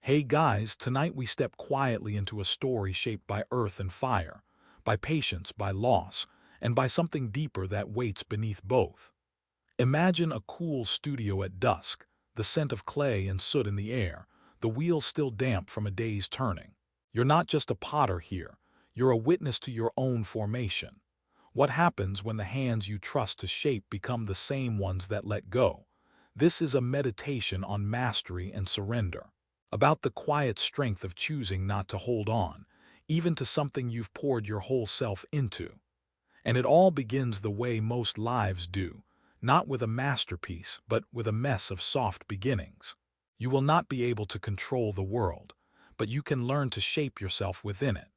Hey guys, tonight we step quietly into a story shaped by earth and fire, by patience, by loss, and by something deeper that waits beneath both. Imagine a cool studio at dusk, the scent of clay and soot in the air, the wheels still damp from a day's turning. You're not just a potter here, you're a witness to your own formation. What happens when the hands you trust to shape become the same ones that let go? This is a meditation on mastery and surrender, about the quiet strength of choosing not to hold on, even to something you've poured your whole self into. And it all begins the way most lives do, not with a masterpiece, but with a mess of soft beginnings. You will not be able to control the world, but you can learn to shape yourself within it.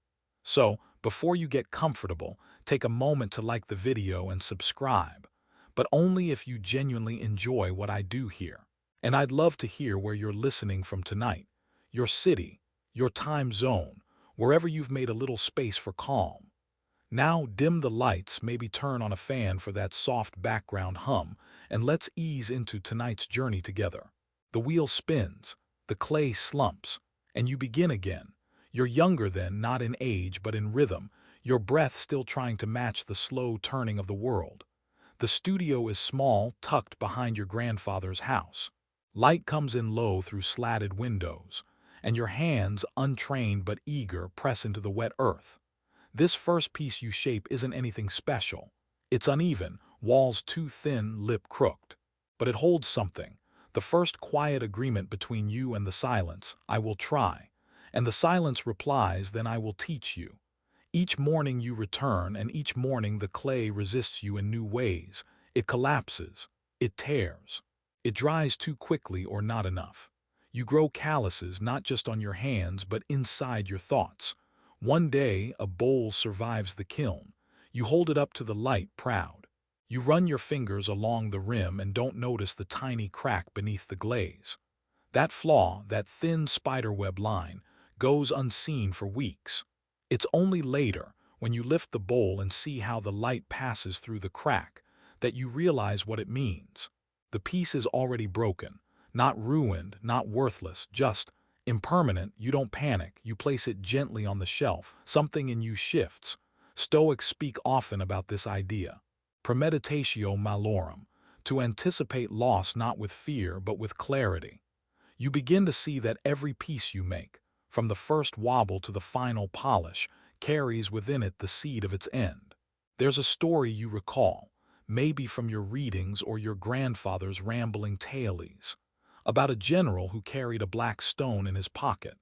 So, before you get comfortable, take a moment to like the video and subscribe, but only if you genuinely enjoy what I do here. And I'd love to hear where you're listening from tonight, your city, your time zone, wherever you've made a little space for calm. Now dim the lights, maybe turn on a fan for that soft background hum, and let's ease into tonight's journey together. The wheel spins, the clay slumps, and you begin again. You're younger then, not in age but in rhythm, your breath still trying to match the slow turning of the world. The studio is small, tucked behind your grandfather's house. Light comes in low through slatted windows, and your hands, untrained but eager, press into the wet earth. This first piece you shape isn't anything special. It's uneven, walls too thin, lip crooked. But it holds something. The first quiet agreement between you and the silence, I will try. And the silence replies, then I will teach you. Each morning you return, and each morning the clay resists you in new ways. It collapses. It tears. It dries too quickly or not enough. You grow calluses not just on your hands but inside your thoughts. One day, a bowl survives the kiln. You hold it up to the light, proud. You run your fingers along the rim and don't notice the tiny crack beneath the glaze. That flaw, that thin spiderweb line, goes unseen for weeks. It's only later, when you lift the bowl and see how the light passes through the crack, that you realize what it means. The piece is already broken, not ruined, not worthless, just impermanent. You don't panic, you place it gently on the shelf. Something in you shifts. Stoics speak often about this idea. Premeditatio malorum, to anticipate loss not with fear but with clarity. You begin to see that every piece you make, from the first wobble to the final polish, carries within it the seed of its end. There's a story you recall, maybe from your readings or your grandfather's rambling tales, about a general who carried a black stone in his pocket,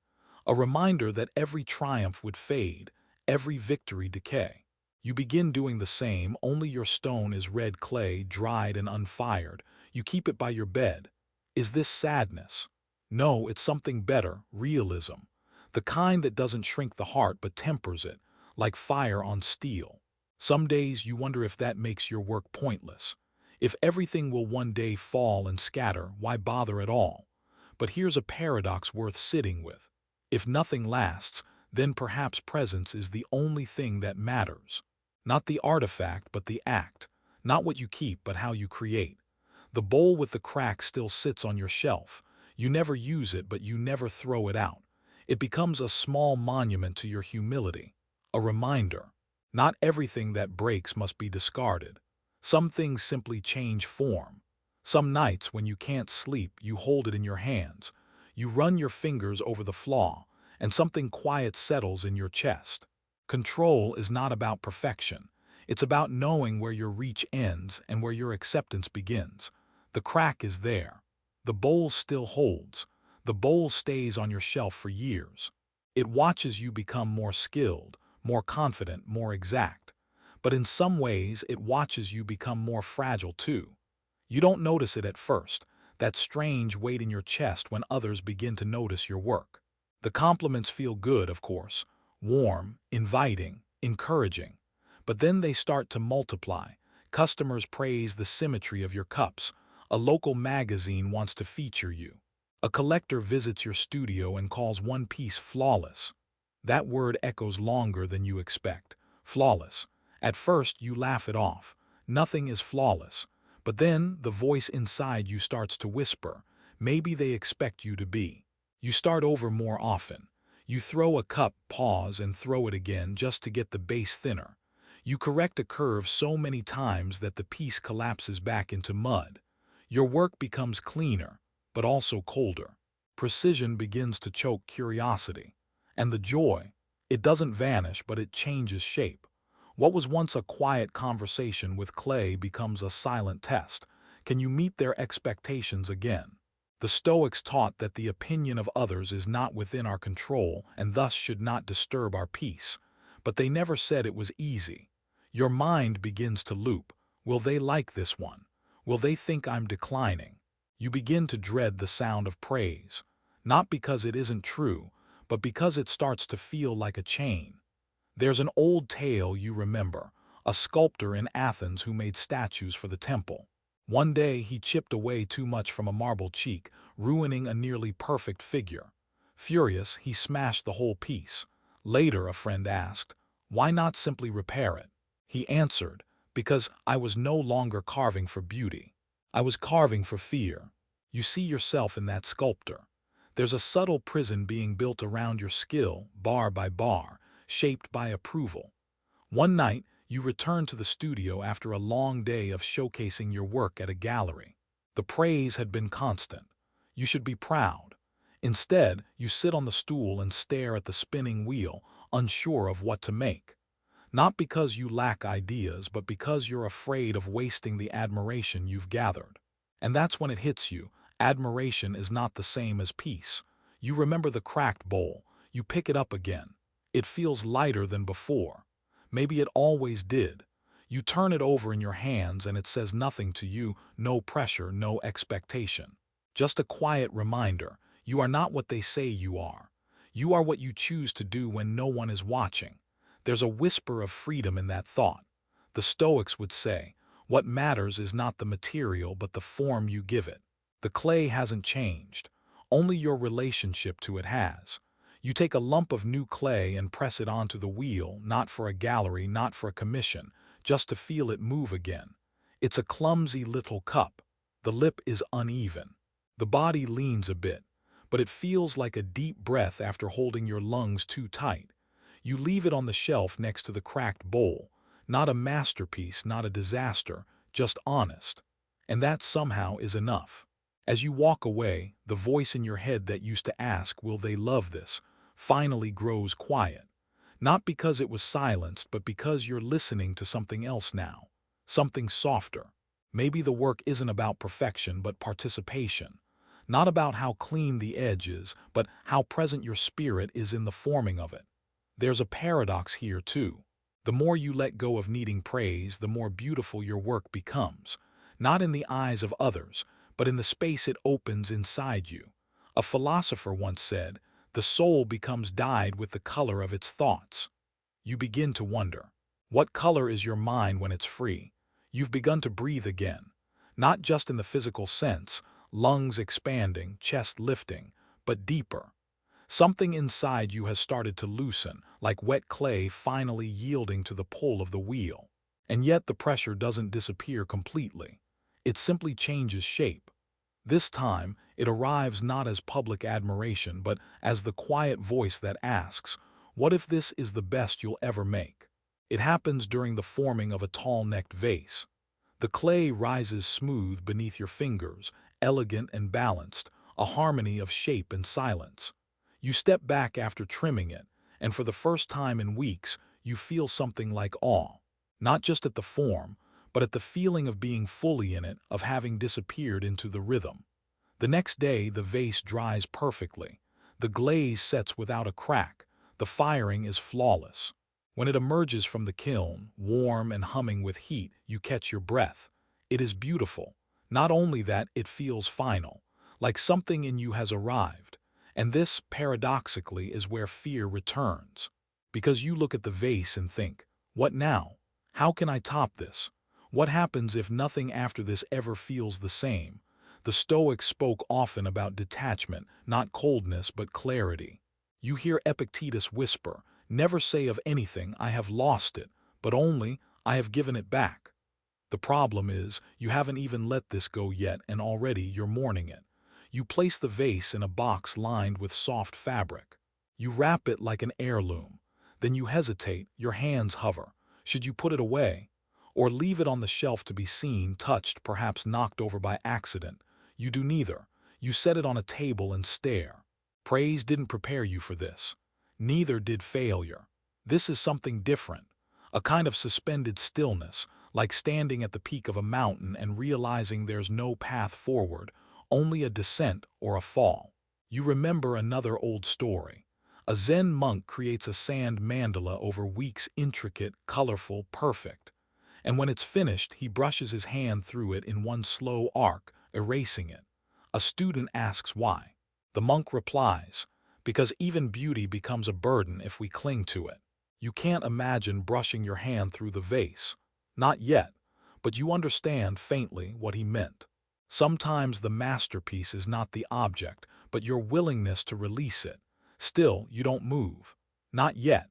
a reminder that every triumph would fade, every victory decay. You begin doing the same, only your stone is red clay, dried and unfired. You keep it by your bed. Is this sadness? No, it's something better, realism. The kind that doesn't shrink the heart but tempers it, like fire on steel. Some days you wonder if that makes your work pointless. If everything will one day fall and scatter, why bother at all? But here's a paradox worth sitting with. If nothing lasts, then perhaps presence is the only thing that matters. Not the artifact, but the act. Not what you keep, but how you create. The bowl with the crack still sits on your shelf. You never use it, but you never throw it out. It becomes a small monument to your humility. A reminder. Not everything that breaks must be discarded. Some things simply change form. Some nights when you can't sleep, you hold it in your hands. You run your fingers over the flaw, and something quiet settles in your chest. Control is not about perfection. It's about knowing where your reach ends and where your acceptance begins. The crack is there. The bowl still holds. The bowl stays on your shelf for years. It watches you become more skilled, more confident, more exact. But in some ways, it watches you become more fragile too. You don't notice it at first, that strange weight in your chest when others begin to notice your work. The compliments feel good, of course, warm, inviting, encouraging. But then they start to multiply. Customers praise the symmetry of your cups. A local magazine wants to feature you. A collector visits your studio and calls one piece flawless. That word echoes longer than you expect. Flawless. At first, you laugh it off. Nothing is flawless. But then, the voice inside you starts to whisper, maybe they expect you to be. You start over more often. You throw a cup, pause, and throw it again just to get the base thinner. You correct a curve so many times that the piece collapses back into mud. Your work becomes cleaner, but also colder. Precision begins to choke curiosity. And the joy, it doesn't vanish, but it changes shape. What was once a quiet conversation with clay becomes a silent test. Can you meet their expectations again? The Stoics taught that the opinion of others is not within our control and thus should not disturb our peace. But they never said it was easy. Your mind begins to loop. Will they like this one? Will they think I'm declining? You begin to dread the sound of praise. Not because it isn't true, but because it starts to feel like a chain. There's an old tale you remember, a sculptor in Athens who made statues for the temple. One day he chipped away too much from a marble cheek, ruining a nearly perfect figure. Furious, he smashed the whole piece. Later a friend asked, "Why not simply repair it?" He answered, "Because I was no longer carving for beauty. I was carving for fear." You see yourself in that sculptor. There's a subtle prison being built around your skill, bar by bar, shaped by approval. One night, you return to the studio after a long day of showcasing your work at a gallery. The praise had been constant. You should be proud. Instead, you sit on the stool and stare at the spinning wheel, unsure of what to make. Not because you lack ideas, but because you're afraid of wasting the admiration you've gathered. And that's when it hits you. Admiration is not the same as peace. You remember the cracked bowl. You pick it up again. It feels lighter than before. Maybe it always did. You turn it over in your hands and it says nothing to you, no pressure, no expectation. Just a quiet reminder, you are not what they say you are. You are what you choose to do when no one is watching. There's a whisper of freedom in that thought. The Stoics would say, what matters is not the material but the form you give it. The clay hasn't changed. Only your relationship to it has. You take a lump of new clay and press it onto the wheel, not for a gallery, not for a commission, just to feel it move again. It's a clumsy little cup. The lip is uneven. The body leans a bit, but it feels like a deep breath after holding your lungs too tight. You leave it on the shelf next to the cracked bowl. Not a masterpiece, not a disaster, just honest. And that somehow is enough. As you walk away, the voice in your head that used to ask, "Will they love this?" finally grows quiet. Not because it was silenced, but because you're listening to something else now. Something softer. Maybe the work isn't about perfection, but participation. Not about how clean the edge is, but how present your spirit is in the forming of it. There's a paradox here, too. The more you let go of needing praise, the more beautiful your work becomes. Not in the eyes of others, but in the space it opens inside you. A philosopher once said, the soul becomes dyed with the color of its thoughts. You begin to wonder, what color is your mind when it's free? You've begun to breathe again. Not just in the physical sense, lungs expanding, chest lifting, but deeper. Something inside you has started to loosen, like wet clay finally yielding to the pull of the wheel. And yet the pressure doesn't disappear completely. It simply changes shape. This time, it arrives not as public admiration, but as the quiet voice that asks, what if this is the best you'll ever make? It happens during the forming of a tall-necked vase. The clay rises smooth beneath your fingers, elegant and balanced, a harmony of shape and silence. You step back after trimming it, and for the first time in weeks, you feel something like awe. Not just at the form, but at the feeling of being fully in it, of having disappeared into the rhythm. The next day, the vase dries perfectly. The glaze sets without a crack. The firing is flawless. When it emerges from the kiln, warm and humming with heat, you catch your breath. It is beautiful. Not only that, it feels final, like something in you has arrived. And this, paradoxically, is where fear returns. Because you look at the vase and think, what now? How can I top this? What happens if nothing after this ever feels the same? The Stoics spoke often about detachment, not coldness but clarity. You hear Epictetus whisper, never say of anything, I have lost it, but only, I have given it back. The problem is, you haven't even let this go yet and already you're mourning it. You place the vase in a box lined with soft fabric. You wrap it like an heirloom. Then you hesitate, your hands hover. Should you put it away? Or leave it on the shelf to be seen, touched, perhaps knocked over by accident? You do neither. You set it on a table and stare. Praise didn't prepare you for this. Neither did failure. This is something different. A kind of suspended stillness, like standing at the peak of a mountain and realizing there's no path forward, only a descent or a fall. You remember another old story. A Zen monk creates a sand mandala over weeks, intricate, colorful, perfect. And when it's finished, he brushes his hand through it in one slow arc, erasing it. A student asks why. The monk replies, because even beauty becomes a burden if we cling to it. You can't imagine brushing your hand through the vase. Not yet, but you understand faintly what he meant. Sometimes the masterpiece is not the object, but your willingness to release it. Still, you don't move. Not yet.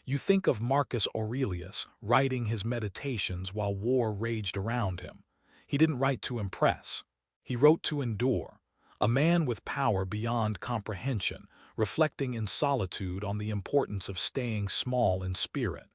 You think of Marcus Aurelius writing his meditations while war raged around him. He didn't write to impress. He wrote to endure. A man with power beyond comprehension, reflecting in solitude on the importance of staying small in spirit.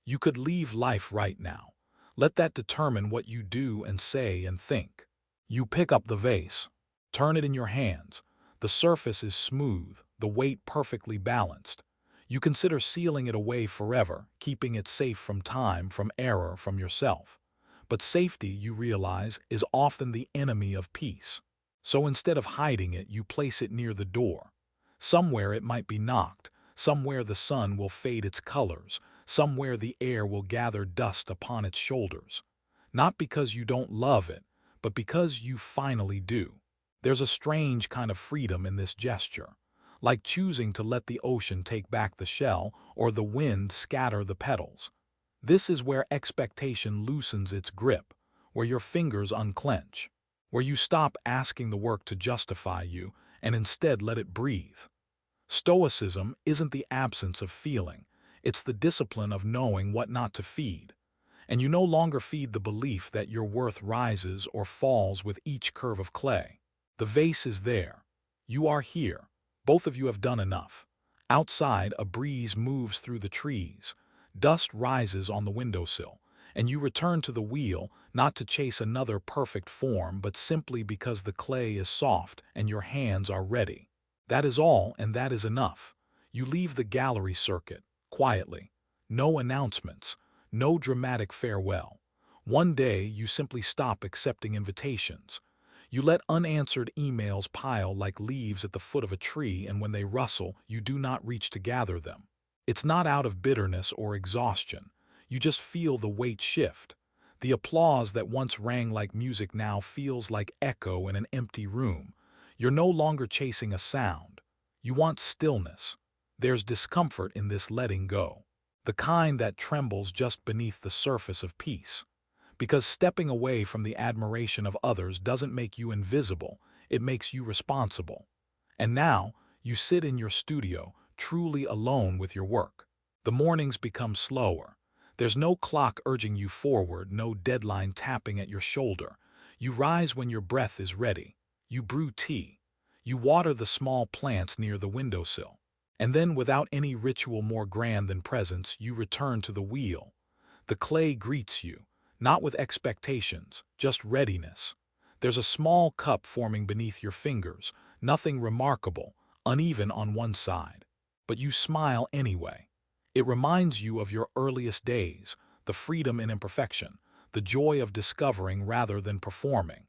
You could leave life right now. Let that determine what you do and say and think. You pick up the vase. Turn it in your hands. The surface is smooth, the weight perfectly balanced. You consider sealing it away forever, keeping it safe from time, from error, from yourself. But safety, you realize, is often the enemy of peace. So instead of hiding it, you place it near the door. Somewhere it might be knocked, somewhere the sun will fade its colors, somewhere the air will gather dust upon its shoulders. Not because you don't love it, but because you finally do. There's a strange kind of freedom in this gesture, like choosing to let the ocean take back the shell or the wind scatter the petals. This is where expectation loosens its grip, where your fingers unclench, where you stop asking the work to justify you and instead let it breathe. Stoicism isn't the absence of feeling, it's the discipline of knowing what not to feed. And you no longer feed the belief that your worth rises or falls with each curve of clay. The vase is there. You are here. Both of you have done enough. Outside, a breeze moves through the trees. Dust rises on the windowsill, and you return to the wheel, not to chase another perfect form, but simply because the clay is soft and your hands are ready. That is all, and that is enough. You leave the gallery circuit, quietly. No announcements, no dramatic farewell. One day, you simply stop accepting invitations. You let unanswered emails pile like leaves at the foot of a tree, and when they rustle, you do not reach to gather them. It's not out of bitterness or exhaustion. You just feel the weight shift. The applause that once rang like music now feels like echo in an empty room. You're no longer chasing a sound. You want stillness. There's discomfort in this letting go, the kind that trembles just beneath the surface of peace. Because stepping away from the admiration of others doesn't make you invisible, it makes you responsible. And now, you sit in your studio, truly alone with your work. The mornings become slower. There's no clock urging you forward, no deadline tapping at your shoulder. You rise when your breath is ready. You brew tea. You water the small plants near the windowsill. And then, without any ritual more grand than presence, you return to the wheel. The clay greets you. Not with expectations, just readiness. There's a small cup forming beneath your fingers, nothing remarkable, uneven on one side. But you smile anyway. It reminds you of your earliest days, the freedom in imperfection, the joy of discovering rather than performing.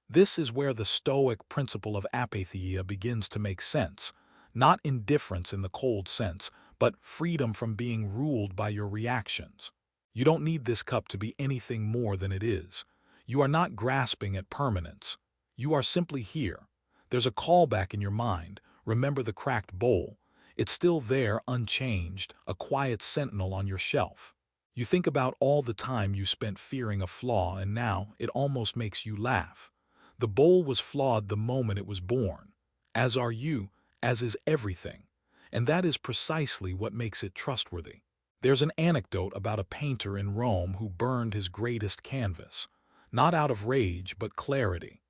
This is where the Stoic principle of apatheia begins to make sense, not indifference in the cold sense, but freedom from being ruled by your reactions. You don't need this cup to be anything more than it is. You are not grasping at permanence. You are simply here. There's a callback in your mind. Remember the cracked bowl. It's still there, unchanged, a quiet sentinel on your shelf. You think about all the time you spent fearing a flaw, and now it almost makes you laugh. The bowl was flawed the moment it was born. As are you, as is everything. And that is precisely what makes it trustworthy. There's an anecdote about a painter in Rome who burned his greatest canvas, not out of rage but clarity.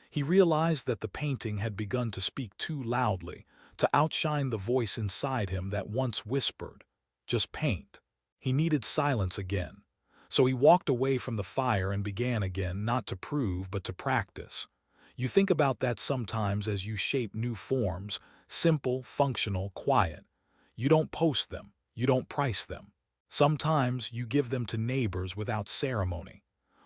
He realized that the painting had begun to speak too loudly, to outshine the voice inside him that once whispered, "Just paint." He needed silence again. So he walked away from the fire and began again, not to prove but to practice. You think about that sometimes as you shape new forms, simple, functional, quiet. You don't post them, you don't price them. Sometimes you give them to neighbors without ceremony.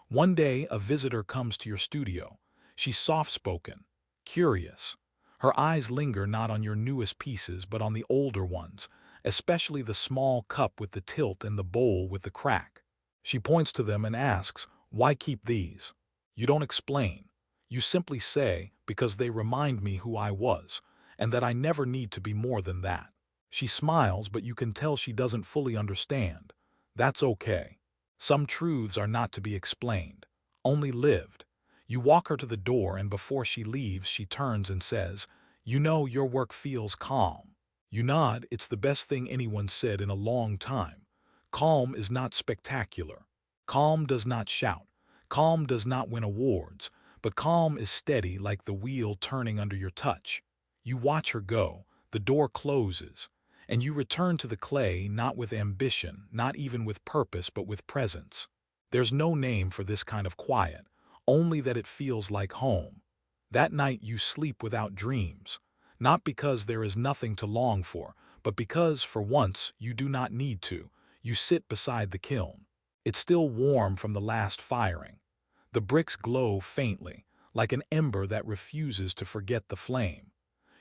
One day a visitor comes to your studio. She's soft-spoken, curious. Her eyes linger not on your newest pieces but on the older ones, especially the small cup with the tilt and the bowl with the crack. She points to them and asks, "Why keep these?" You don't explain. You simply say, "Because they remind me who I was, and that I never need to be more than that." She smiles, but you can tell she doesn't fully understand. That's okay. Some truths are not to be explained, only lived. You walk her to the door, and before she leaves, she turns and says, "You know, your work feels calm." You nod. It's the best thing anyone said in a long time. Calm is not spectacular. Calm does not shout. Calm does not win awards, but calm is steady, like the wheel turning under your touch. You watch her go, the door closes, and you return to the clay, not with ambition, not even with purpose, but with presence. There's no name for this kind of quiet, only that it feels like home. That night you sleep without dreams, not because there is nothing to long for, but because, for once, you do not need to. You sit beside the kiln. It's still warm from the last firing. The bricks glow faintly, like an ember that refuses to forget the flame.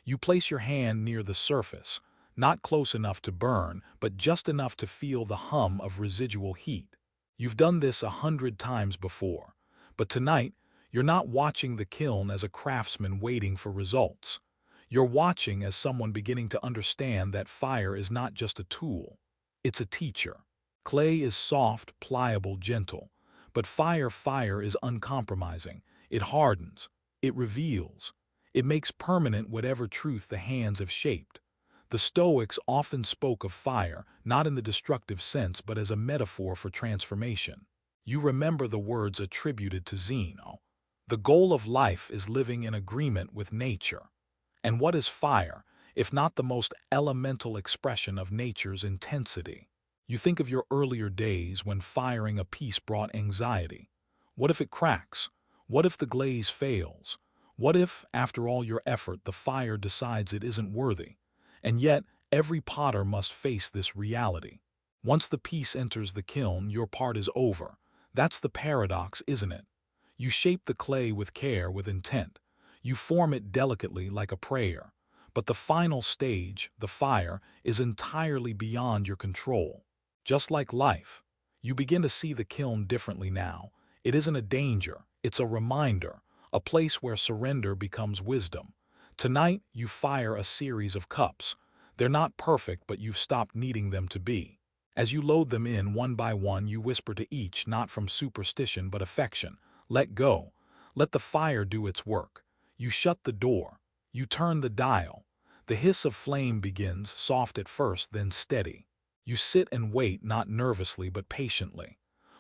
You place your hand near the surface, not close enough to burn, but just enough to feel the hum of residual heat. You've done this 100 times before, but tonight you're not watching the kiln as a craftsman waiting for results. You're watching as someone beginning to understand that fire is not just a tool, it's a teacher. Clay is soft, pliable, gentle, but fire is uncompromising. It hardens, it reveals, it makes permanent whatever truth the hands have shaped. The Stoics often spoke of fire, not in the destructive sense, but as a metaphor for transformation. You remember the words attributed to Zeno. The goal of life is living in agreement with nature. And what is fire, if not the most elemental expression of nature's intensity? You think of your earlier days when firing a piece brought anxiety. What if it cracks? What if the glaze fails? What if, after all your effort, the fire decides it isn't worthy? And yet, every potter must face this reality. Once the piece enters the kiln, your part is over. That's the paradox, isn't it? You shape the clay with care, with intent. You form it delicately like a prayer. But the final stage, the fire, is entirely beyond your control. Just like life, you begin to see the kiln differently now. It isn't a danger, it's a reminder, a place where surrender becomes wisdom. Tonight, you fire a series of cups. They're not perfect, but you've stopped needing them to be. As you load them in one by one, you whisper to each, not from superstition but affection, "Let go. Let the fire do its work." You shut the door. You turn the dial. The hiss of flame begins, soft at first, then steady. You sit and wait, not nervously but patiently.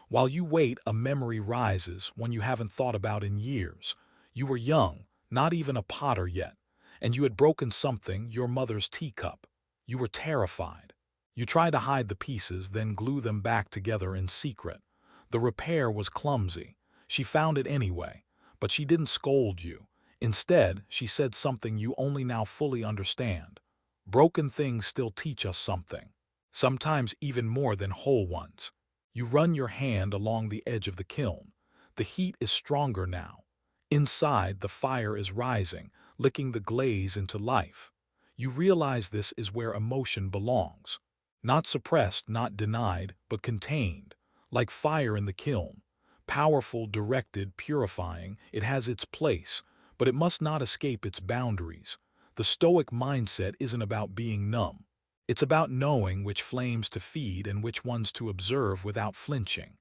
While you wait, a memory rises, one you haven't thought about in years. You were young, not even a potter yet, and you had broken something, your mother's teacup. You were terrified. You tried to hide the pieces, then glue them back together in secret. The repair was clumsy. She found it anyway, but she didn't scold you. Instead, she said something you only now fully understand. Broken things still teach us something, sometimes even more than whole ones. You run your hand along the edge of the kiln. The heat is stronger now. Inside, the fire is rising, licking the glaze into life. You realize this is where emotion belongs. Not suppressed, not denied, but contained. Like fire in the kiln. Powerful, directed, purifying, it has its place, but it must not escape its boundaries. The Stoic mindset isn't about being numb. It's about knowing which flames to feed and which ones to observe without flinching.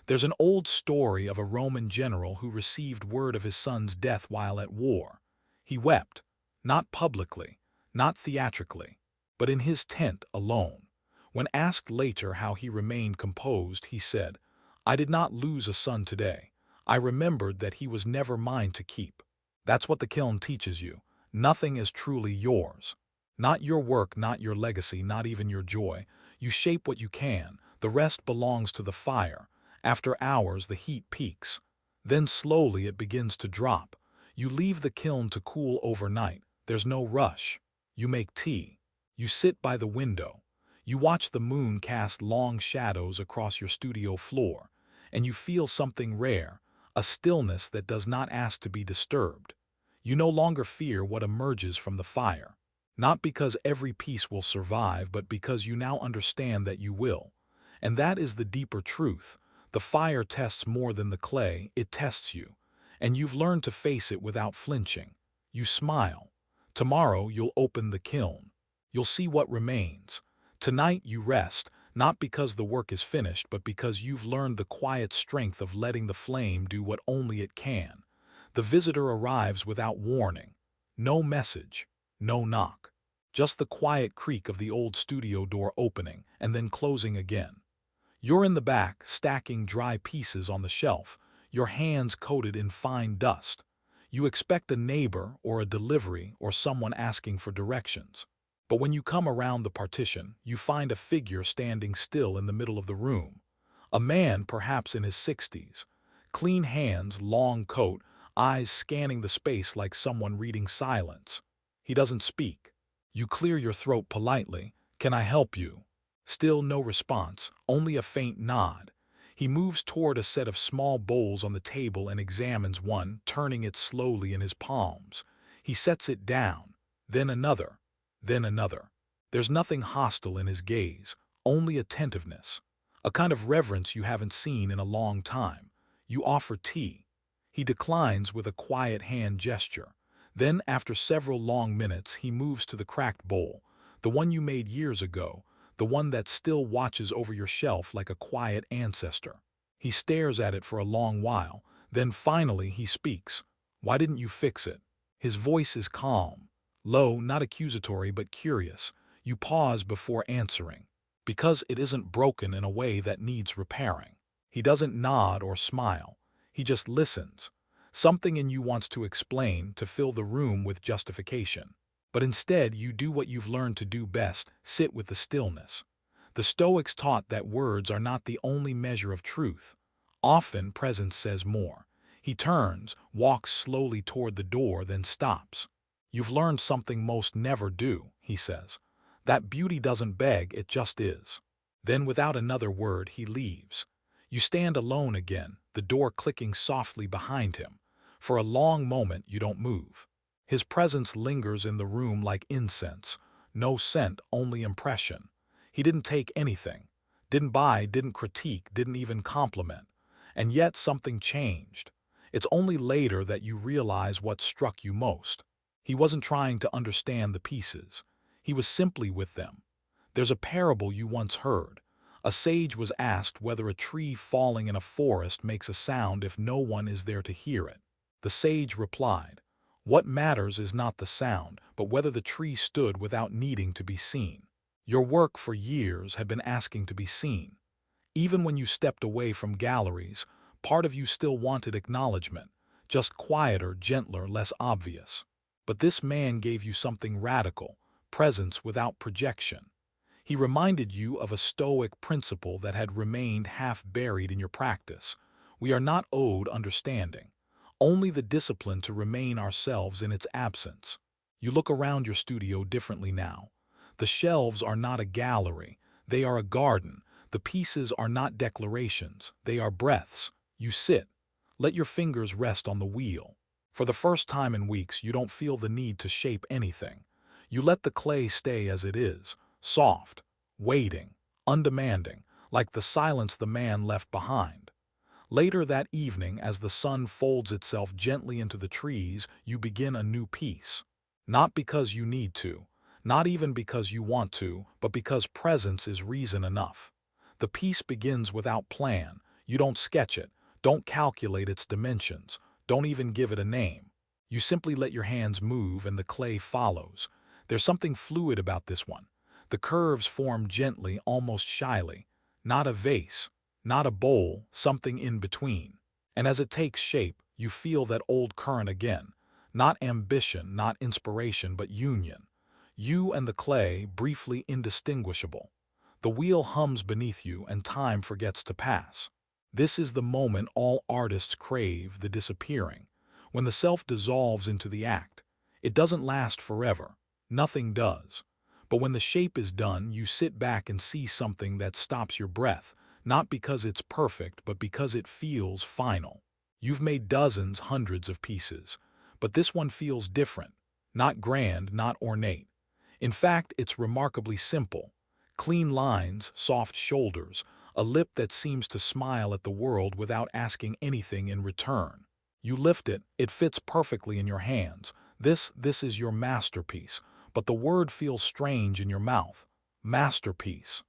There's an old story of a Roman general who received word of his son's death while at war. He wept, not publicly, not theatrically, but in his tent alone. When asked later how he remained composed, he said, "I did not lose a son today. I remembered that he was never mine to keep." That's what the kiln teaches you. Nothing is truly yours. Not your work, not your legacy, not even your joy. You shape what you can. The rest belongs to the fire. After hours, the heat peaks. Then slowly it begins to drop. You leave the kiln to cool overnight. There's no rush. You make tea. You sit by the window. You watch the moon cast long shadows across your studio floor, and you feel something rare, a stillness that does not ask to be disturbed. You no longer fear what emerges from the fire. Not because every piece will survive, but because you now understand that you will. And that is the deeper truth. The fire tests more than the clay, it tests you. And you've learned to face it without flinching. You smile. Tomorrow you'll open the kiln. You'll see what remains. Tonight you rest, not because the work is finished, but because you've learned the quiet strength of letting the flame do what only it can. The visitor arrives without warning. No message, no knock. Just the quiet creak of the old studio door opening and then closing again. You're in the back, stacking dry pieces on the shelf, your hands coated in fine dust. You expect a neighbor or a delivery or someone asking for directions. But when you come around the partition, you find a figure standing still in the middle of the room. A man, perhaps in his 60s. Clean hands, long coat, eyes scanning the space like someone reading silence. He doesn't speak. You clear your throat politely. "Can I help you?" Still no response, only a faint nod. He moves toward a set of small bowls on the table and examines one, turning it slowly in his palms. He sets it down, then another, then another. There's nothing hostile in his gaze, only attentiveness. A kind of reverence you haven't seen in a long time. You offer tea. He declines with a quiet hand gesture. Then, after several long minutes, he moves to the cracked bowl, the one you made years ago, the one that still watches over your shelf like a quiet ancestor. He stares at it for a long while, then finally he speaks. "Why didn't you fix it?" His voice is calm, low, not accusatory but curious. You pause before answering. "Because it isn't broken in a way that needs repairing." He doesn't nod or smile. He just listens. Something in you wants to explain, to fill the room with justification. But instead, you do what you've learned to do best, sit with the stillness. The Stoics taught that words are not the only measure of truth. Often, presence says more. He turns, walks slowly toward the door, then stops. "You've learned something most never do," he says. "That beauty doesn't beg, it just is." Then, without another word, he leaves. You stand alone again, the door clicking softly behind him. For a long moment, you don't move. His presence lingers in the room like incense. No scent, only impression. He didn't take anything. Didn't buy, didn't critique, didn't even compliment. And yet something changed. It's only later that you realize what struck you most. He wasn't trying to understand the pieces. He was simply with them. There's a parable you once heard. A sage was asked whether a tree falling in a forest makes a sound if no one is there to hear it. The sage replied, "What matters is not the sound, but whether the tree stood without needing to be seen." Your work for years had been asking to be seen. Even when you stepped away from galleries, part of you still wanted acknowledgement, just quieter, gentler, less obvious. But this man gave you something radical, presence without projection. He reminded you of a Stoic principle that had remained half buried in your practice. We are not owed understanding, only the discipline to remain ourselves in its absence. You look around your studio differently now. The shelves are not a gallery, they are a garden. The pieces are not declarations, they are breaths. You sit. Let your fingers rest on the wheel. For the first time in weeks, you don't feel the need to shape anything. You let the clay stay as it is, soft, waiting, undemanding, like the silence the man left behind. Later that evening, as the sun folds itself gently into the trees, you begin a new piece. Not because you need to, not even because you want to, but because presence is reason enough. The piece begins without plan. You don't sketch it, don't calculate its dimensions, don't even give it a name. You simply let your hands move and the clay follows. There's something fluid about this one. The curves form gently, almost shyly. Not a vase, not a bowl, something in between. And as it takes shape, you feel that old current again. Not ambition, not inspiration, but union. You and the clay, briefly indistinguishable. The wheel hums beneath you and time forgets to pass. This is the moment all artists crave, the disappearing. When the self dissolves into the act, it doesn't last forever. Nothing does. But when the shape is done, you sit back and see something that stops your breath, not because it's perfect, but because it feels final. You've made dozens, hundreds of pieces, but this one feels different. Not grand, not ornate. In fact, it's remarkably simple. Clean lines, soft shoulders, a lip that seems to smile at the world without asking anything in return. You lift it, it fits perfectly in your hands. This is your masterpiece, but the word feels strange in your mouth. Masterpiece.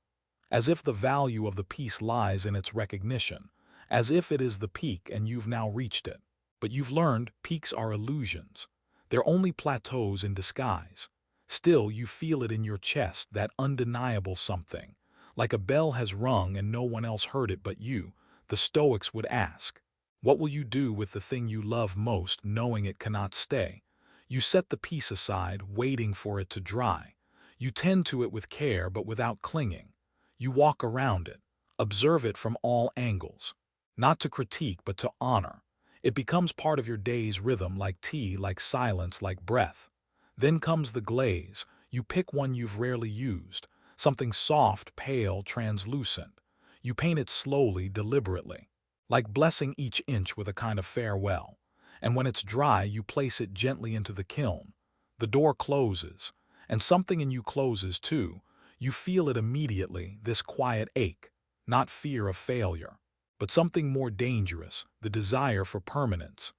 As if the value of the piece lies in its recognition, as if it is the peak and you've now reached it. But you've learned peaks are illusions. They're only plateaus in disguise. Still, you feel it in your chest, that undeniable something. Like a bell has rung and no one else heard it but you, the Stoics would ask. What will you do with the thing you love most, knowing it cannot stay? You set the piece aside, waiting for it to dry. You tend to it with care but without clinging. You walk around it, observe it from all angles. Not to critique but to honor. It becomes part of your day's rhythm, like tea, like silence, like breath. Then comes the glaze. You pick one you've rarely used, something soft, pale, translucent. You paint it slowly, deliberately, like blessing each inch with a kind of farewell. And when it's dry, you place it gently into the kiln. The door closes, and something in you closes too. You feel it immediately, this quiet ache, not fear of failure, but something more dangerous, the desire for permanence.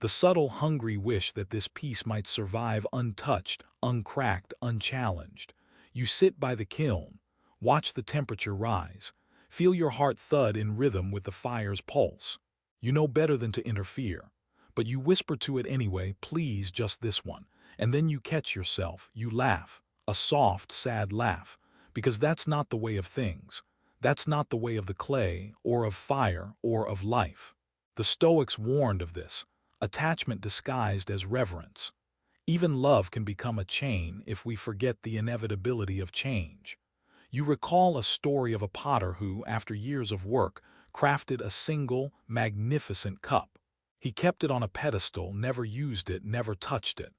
The subtle, hungry wish that this piece might survive untouched, uncracked, unchallenged. You sit by the kiln, watch the temperature rise, feel your heart thud in rhythm with the fire's pulse. You know better than to interfere, but you whisper to it anyway, please, just this one. And then you catch yourself, you laugh, a soft, sad laugh, because that's not the way of things. That's not the way of the clay, or of fire, or of life. The Stoics warned of this. Attachment disguised as reverence. Even love can become a chain if we forget the inevitability of change. You recall a story of a potter who, after years of work, crafted a single, magnificent cup. He kept it on a pedestal, never used it, never touched it.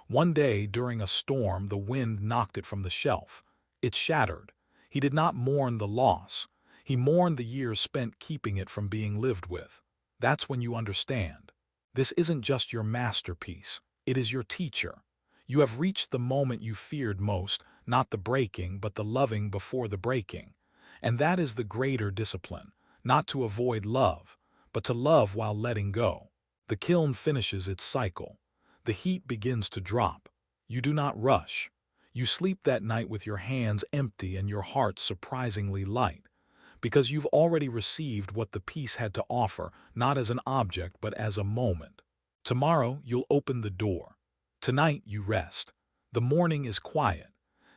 One day, during a storm, the wind knocked it from the shelf. It shattered. He did not mourn the loss. He mourned the years spent keeping it from being lived with. That's when you understand. This isn't just your masterpiece, it is your teacher. You have reached the moment you feared most, not the breaking, but the loving before the breaking. And that is the greater discipline, not to avoid love, but to love while letting go. The kiln finishes its cycle. The heat begins to drop. You do not rush. You sleep that night with your hands empty and your heart surprisingly light, because you've already received what the piece had to offer, not as an object, but as a moment. Tomorrow, you'll open the door. Tonight, you rest. The morning is quiet.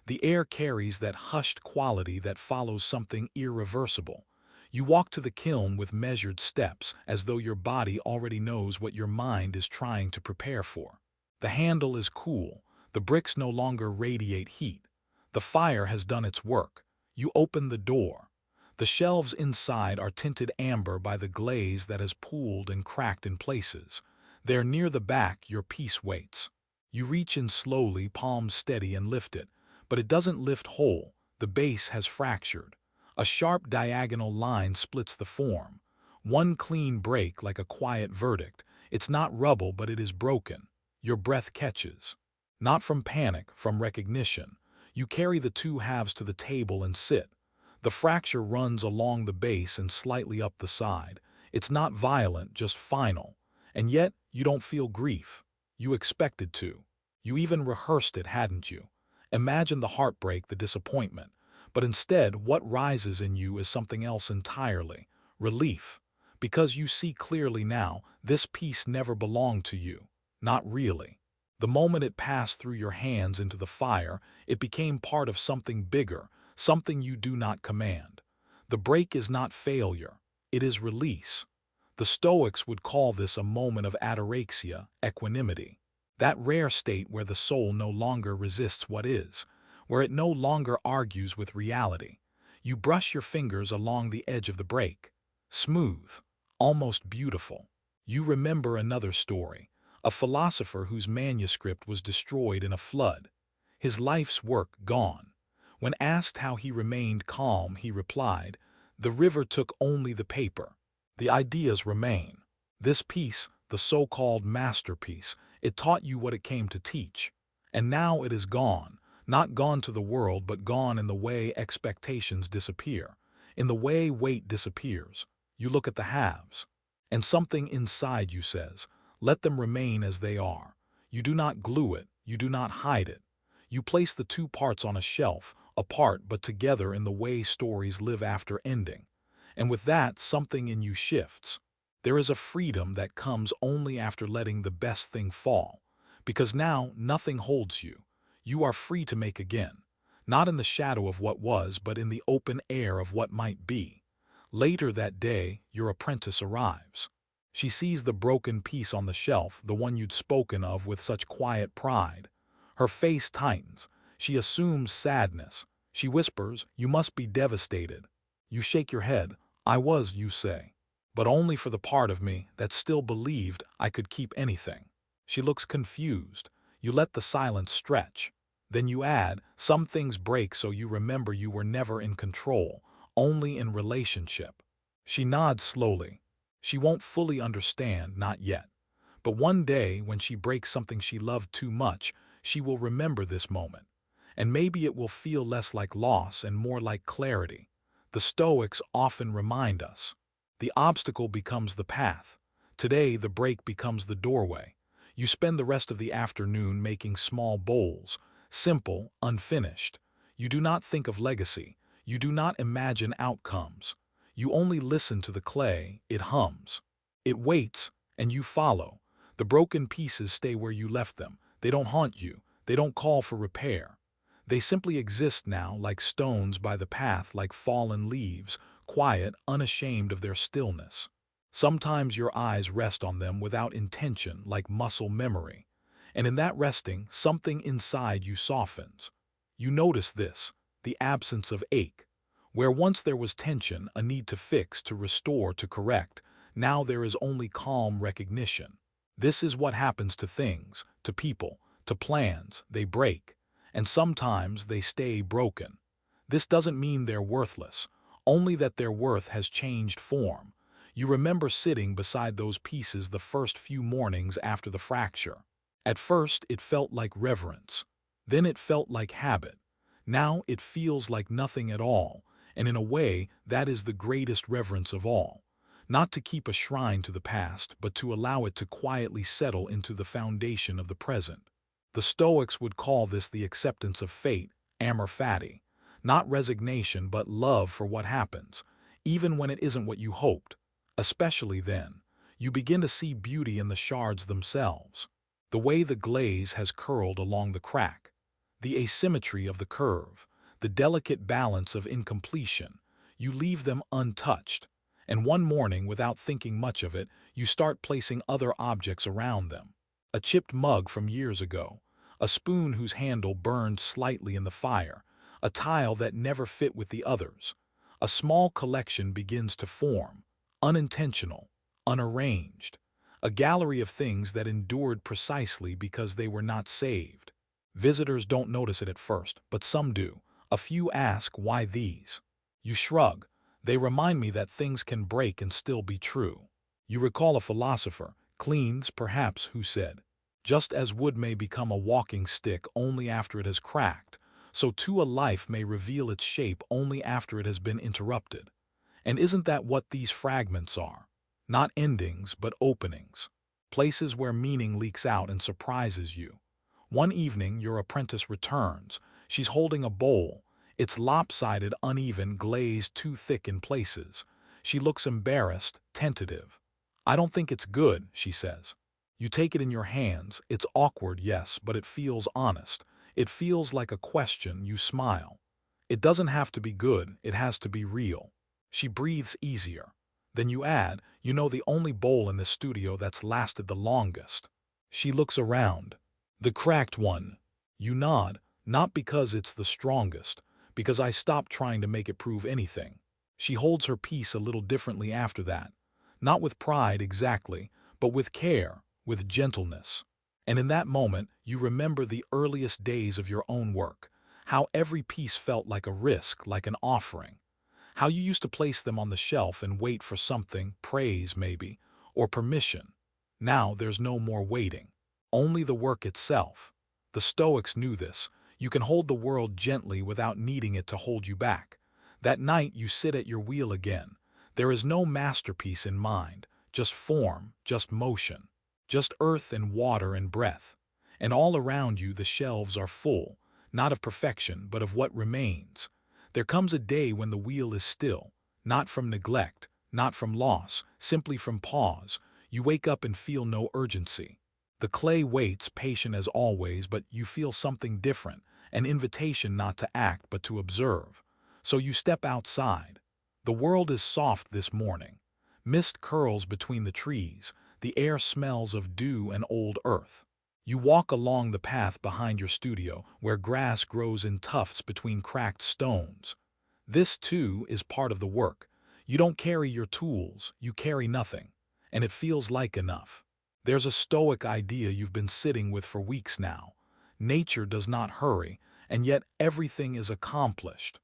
The air carries that hushed quality that follows something irreversible. You walk to the kiln with measured steps, as though your body already knows what your mind is trying to prepare for. The handle is cool. The bricks no longer radiate heat. The fire has done its work. You open the door. The shelves inside are tinted amber by the glaze that has pooled and cracked in places. There near the back, your piece waits. You reach in slowly, palms steady, and lift it. But it doesn't lift whole. The base has fractured. A sharp diagonal line splits the form. One clean break, like a quiet verdict. It's not rubble, but it is broken. Your breath catches. Not from panic, from recognition. You carry the two halves to the table and sit. The fracture runs along the base and slightly up the side. It's not violent, just final. And yet, you don't feel grief. You expected to. You even rehearsed it, hadn't you? Imagine the heartbreak, the disappointment. But instead, what rises in you is something else entirely. Relief. Because you see clearly now, this piece never belonged to you. Not really. The moment it passed through your hands into the fire, it became part of something bigger, something you do not command. The break is not failure, it is release. The Stoics would call this a moment of ataraxia, equanimity. That rare state where the soul no longer resists what is, where it no longer argues with reality. You brush your fingers along the edge of the break. Smooth, almost beautiful. You remember another story, a philosopher whose manuscript was destroyed in a flood. His life's work gone. When asked how he remained calm, he replied, "The river took only the paper. The ideas remain." This piece, the so-called masterpiece, it taught you what it came to teach. And now it is gone, not gone to the world, but gone in the way expectations disappear, in the way weight disappears. You look at the halves, and something inside you says, let them remain as they are. You do not glue it, you do not hide it. You place the two parts on a shelf, apart but together in the way stories live after ending. And with that, something in you shifts. There is a freedom that comes only after letting the best thing fall, because now nothing holds you. You are free to make again, not in the shadow of what was, but in the open air of what might be. Later that day, your apprentice arrives. She sees the broken piece on the shelf, the one you'd spoken of with such quiet pride. Her face tightens. She assumes sadness. She whispers, "You must be devastated." You shake your head. "I was," you say, "but only for the part of me that still believed I could keep anything." She looks confused. You let the silence stretch. Then you add, "Some things break so you remember you were never in control, only in relationship." She nods slowly. She won't fully understand, not yet. But one day, when she breaks something she loved too much, she will remember this moment. And maybe it will feel less like loss and more like clarity. The Stoics often remind us. The obstacle becomes the path. Today, the break becomes the doorway. You spend the rest of the afternoon making small bowls, simple, unfinished. You do not think of legacy. You do not imagine outcomes. You only listen to the clay. It hums. It waits, and you follow. The broken pieces stay where you left them. They don't haunt you. They don't call for repair. They simply exist now, like stones by the path, like fallen leaves, quiet, unashamed of their stillness. Sometimes your eyes rest on them without intention, like muscle memory. And in that resting, something inside you softens. You notice this, the absence of ache. Where once there was tension, a need to fix, to restore, to correct, now there is only calm recognition. This is what happens to things, to people, to plans. They break. And sometimes they stay broken. This doesn't mean they're worthless, only that their worth has changed form. You remember sitting beside those pieces the first few mornings after the fracture. At first, it felt like reverence. Then it felt like habit. Now it feels like nothing at all, and in a way, that is the greatest reverence of all. Not to keep a shrine to the past, but to allow it to quietly settle into the foundation of the present. The Stoics would call this the acceptance of fate, amor fati. Not resignation, but love for what happens, even when it isn't what you hoped. Especially then, you begin to see beauty in the shards themselves. The way the glaze has curled along the crack, the asymmetry of the curve, the delicate balance of incompletion. You leave them untouched. And one morning, without thinking much of it, you start placing other objects around them. A chipped mug from years ago, a spoon whose handle burned slightly in the fire, a tile that never fit with the others. A small collection begins to form, unintentional, unarranged. A gallery of things that endured precisely because they were not saved. Visitors don't notice it at first, but some do. A few ask, "Why these?" You shrug. "They remind me that things can break and still be true." You recall a philosopher, Cleans perhaps, who said, "Just as wood may become a walking stick only after it has cracked, so too a life may reveal its shape only after it has been interrupted." And isn't that what these fragments are? Not endings, but openings. Places where meaning leaks out and surprises you. One evening, your apprentice returns. She's holding a bowl. It's lopsided, uneven, glazed too thick in places. She looks embarrassed, tentative. "I don't think it's good," she says. You take it in your hands. It's awkward, yes, but it feels honest. It feels like a question. You smile. "It doesn't have to be good, it has to be real." She breathes easier. Then you add, "You know, the only bowl in this studio that's lasted the longest." She looks around. The cracked one. You nod, not because it's the strongest, because I stopped trying to make it prove anything. She holds her peace a little differently after that. Not with pride exactly, but with care, with gentleness. And in that moment, you remember the earliest days of your own work, how every piece felt like a risk, like an offering, how you used to place them on the shelf and wait for something, praise maybe, or permission. Now there's no more waiting, only the work itself. The Stoics knew this. You can hold the world gently without needing it to hold you back. That night you sit at your wheel again. There is no masterpiece in mind, just form, just motion, just earth and water and breath. And all around you the shelves are full, not of perfection, but of what remains. There comes a day when the wheel is still, not from neglect, not from loss, simply from pause. You wake up and feel no urgency. The clay waits, patient as always, but you feel something different, an invitation not to act but to observe. So you step outside. The world is soft this morning. Mist curls between the trees. The air smells of dew and old earth. You walk along the path behind your studio, where grass grows in tufts between cracked stones. This, too, is part of the work. You don't carry your tools, you carry nothing. And it feels like enough. There's a Stoic idea you've been sitting with for weeks now. Nature does not hurry, and yet everything is accomplished.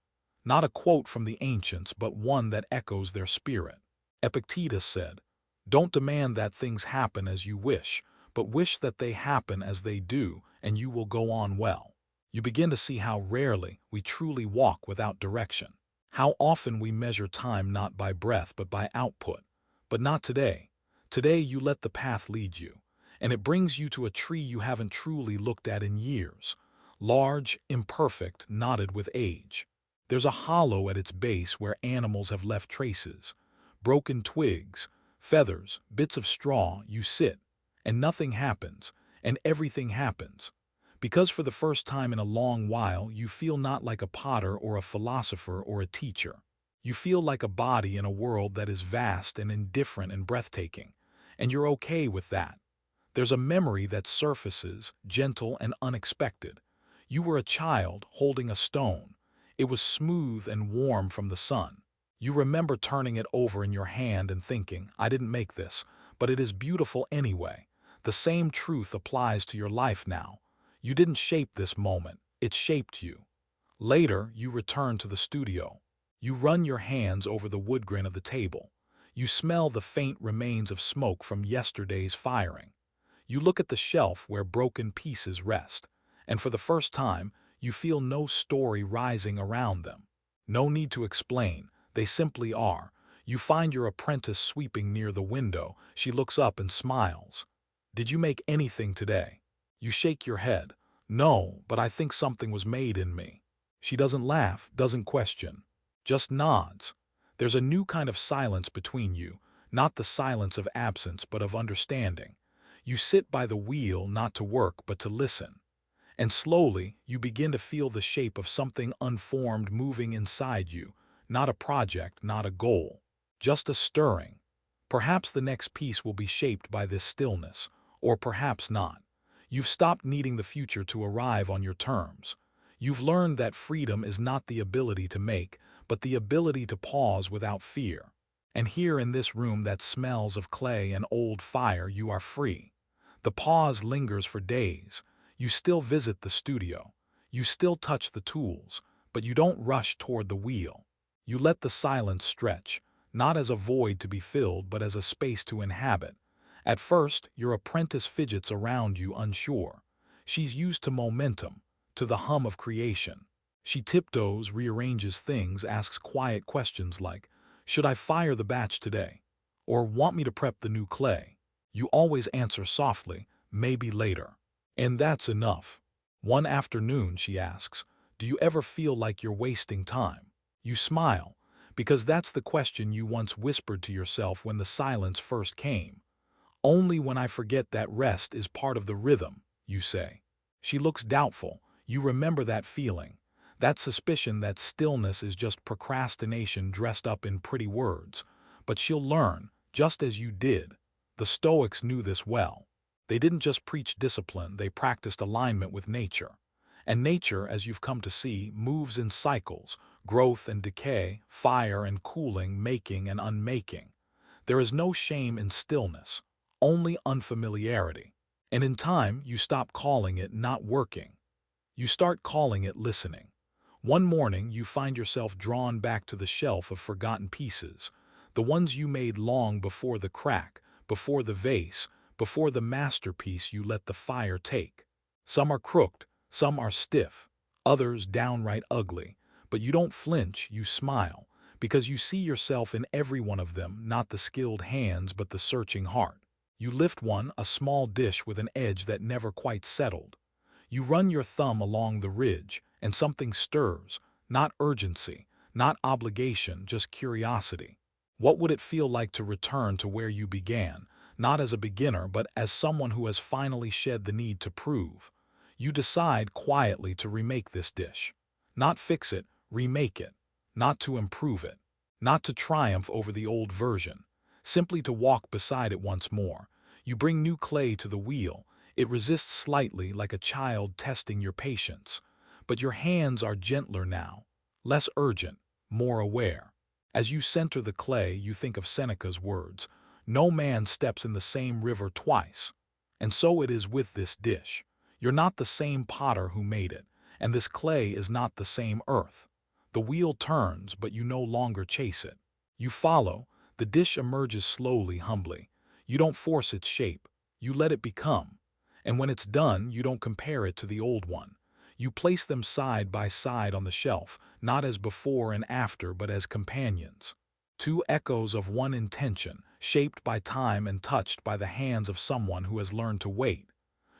Not a quote from the ancients, but one that echoes their spirit. Epictetus said, "Don't demand that things happen as you wish, but wish that they happen as they do, and you will go on well." You begin to see how rarely we truly walk without direction. How often we measure time not by breath but by output. But not today. Today you let the path lead you, and it brings you to a tree you haven't truly looked at in years. Large, imperfect, knotted with age. There's a hollow at its base where animals have left traces. Broken twigs, feathers, bits of straw. You sit, and nothing happens, and everything happens. Because for the first time in a long while you feel not like a potter or a philosopher or a teacher. You feel like a body in a world that is vast and indifferent and breathtaking. And you're okay with that. There's a memory that surfaces, gentle and unexpected. You were a child holding a stone. It was smooth and warm from the sun. You remember turning it over in your hand and thinking, I didn't make this, but it is beautiful anyway. The same truth applies to your life now. You didn't shape this moment, it shaped you. Later, you return to the studio. You run your hands over the wood grain of the table. You smell the faint remains of smoke from yesterday's firing. You look at the shelf where broken pieces rest, and for the first time, you feel no story rising around them. No need to explain, they simply are. You find your apprentice sweeping near the window. She looks up and smiles. Did you make anything today? You shake your head. No, but I think something was made in me. She doesn't laugh, doesn't question, just nods. There's a new kind of silence between you, not the silence of absence but of understanding. You sit by the wheel not to work but to listen. And slowly, you begin to feel the shape of something unformed moving inside you, not a project, not a goal, just a stirring. Perhaps the next piece will be shaped by this stillness, or perhaps not. You've stopped needing the future to arrive on your terms. You've learned that freedom is not the ability to make, but the ability to pause without fear. And here in this room that smells of clay and old fire, you are free. The pause lingers for days. You still visit the studio. You still touch the tools, but you don't rush toward the wheel. You let the silence stretch, not as a void to be filled, but as a space to inhabit. At first, your apprentice fidgets around you unsure. She's used to momentum, to the hum of creation. She tiptoes, rearranges things, asks quiet questions like, should I fire the batch today? Or want me to prep the new clay? You always answer softly, maybe later. And that's enough. One afternoon, she asks, do you ever feel like you're wasting time? You smile, because that's the question you once whispered to yourself when the silence first came. Only when I forget that rest is part of the rhythm, you say. She looks doubtful. You remember that feeling, that suspicion that stillness is just procrastination dressed up in pretty words. But she'll learn, just as you did. The Stoics knew this well. They didn't just preach discipline, they practiced alignment with nature. And nature, as you've come to see, moves in cycles, growth and decay, fire and cooling, making and unmaking. There is no shame in stillness, only unfamiliarity. And in time, you stop calling it not working. You start calling it listening. One morning, you find yourself drawn back to the shelf of forgotten pieces, the ones you made long before the crack, before the vase, before the masterpiece you let the fire take. Some are crooked, some are stiff, others downright ugly, but you don't flinch, you smile, because you see yourself in every one of them, not the skilled hands but the searching heart. You lift one, a small dish with an edge that never quite settled. You run your thumb along the ridge, and something stirs, not urgency, not obligation, just curiosity. What would it feel like to return to where you began, not as a beginner but as someone who has finally shed the need to prove? You decide quietly to remake this dish. Not fix it, remake it. Not to improve it. Not to triumph over the old version. Simply to walk beside it once more. You bring new clay to the wheel. It resists slightly like a child testing your patience. But your hands are gentler now, less urgent, more aware. As you center the clay, you think of Seneca's words, "No man steps in the same river twice." And so it is with this dish. You're not the same potter who made it, and this clay is not the same earth. The wheel turns, but you no longer chase it. You follow, the dish emerges slowly, humbly. You don't force its shape, you let it become. And when it's done, you don't compare it to the old one. You place them side by side on the shelf, not as before and after, but as companions. Two echoes of one intention, shaped by time and touched by the hands of someone who has learned to wait.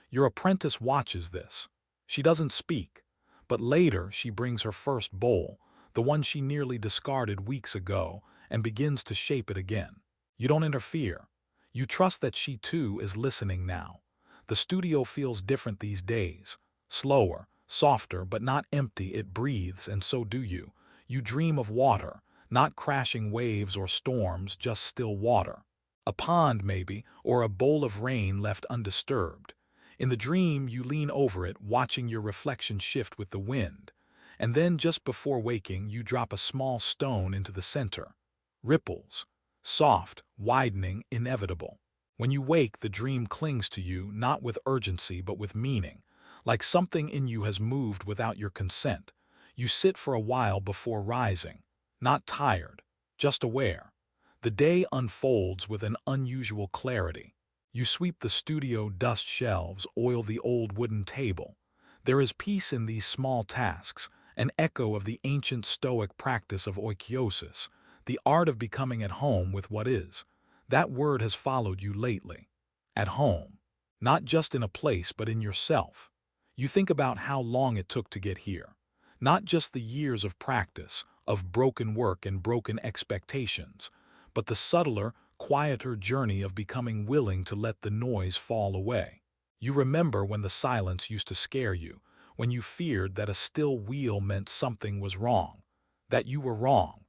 Your apprentice watches this. She doesn't speak, but later she brings her first bowl, the one she nearly discarded weeks ago, and begins to shape it again. You don't interfere. You trust that she too is listening now. The studio feels different these days. Slower, softer, but not empty. It breathes, and so do you. You dream of water, not crashing waves or storms, just still water. A pond, maybe, or a bowl of rain left undisturbed. In the dream, you lean over it, watching your reflection shift with the wind. And then, just before waking, you drop a small stone into the center. Ripples. Soft, widening, inevitable. When you wake, the dream clings to you, not with urgency but with meaning, like something in you has moved without your consent. You sit for a while before rising, not tired, just aware. The day unfolds with an unusual clarity. You sweep the studio dust shelves, oil the old wooden table. There is peace in these small tasks, an echo of the ancient Stoic practice of oikiosis, the art of becoming at home with what is. That word has followed you lately. At home. Not just in a place, but in yourself. You think about how long it took to get here. Not just the years of practice, of broken work and broken expectations, but the subtler, quieter journey of becoming willing to let the noise fall away. You remember when the silence used to scare you, when you feared that a still wheel meant something was wrong, that you were wrong.